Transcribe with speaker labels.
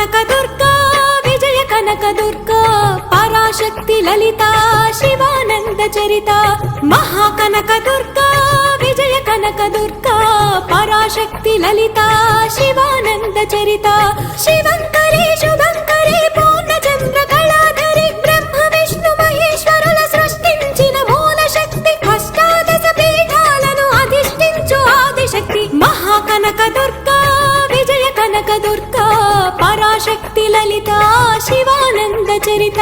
Speaker 1: కనక దుర్గా విజయ కనక దుర్గా పరాశక్తి లలిత శివానంద చరిత మహాకనక దుర్గా విజయ కనక దుర్గా పరాశక్తి లలిత శివానంద చరిత శివంకరి శుభంకరి పూర్ణచంద్ర కళాధరి బ్రహ్మ విష్ణు మహేశ్వరుల సృష్టించిన మూల శక్తి అష్టాదశ పీఠాలను అధిష్ఠించు ఆదిశక్తి మహాకనక దుర్గా విజయ కనక దుర్గా పరాశక్తి లలిత శివానంద చరిత